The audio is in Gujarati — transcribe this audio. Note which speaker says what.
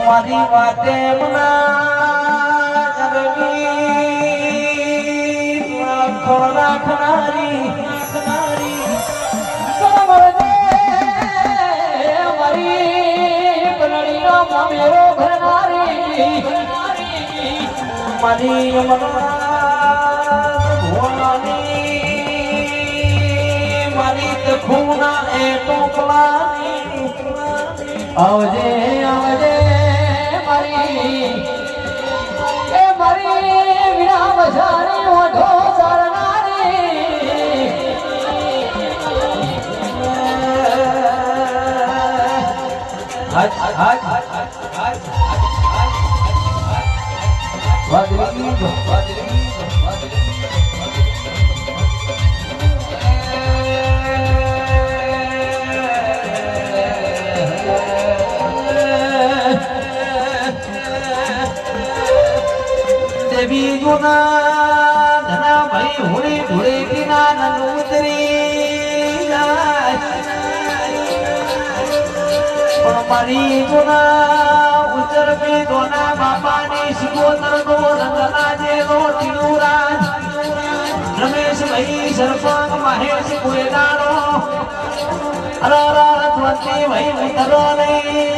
Speaker 1: મારી વાતે મના રાખનારી મારી બનડીનો મામેરો ભરનારી મારી મારી તખુના એ ટોપલાની આવજે આવજે મારી એ મારી વિના બજારી ઓઢો ચારનારી હજ હજ વાદળી દેવી ગુના ધના ભાઈ હોળી ધોળી કિના નંદુતરી જાય પણ મારી ગુના ઉજર પી દોના બાપાની શિકોતર નો રંગના જેનો ટીલુરાજ રમેશ ભાઈ સરપંચ મહેશ કુએડાનો અરારા ધ્વંતી ભાઈ ઉતરો નહીં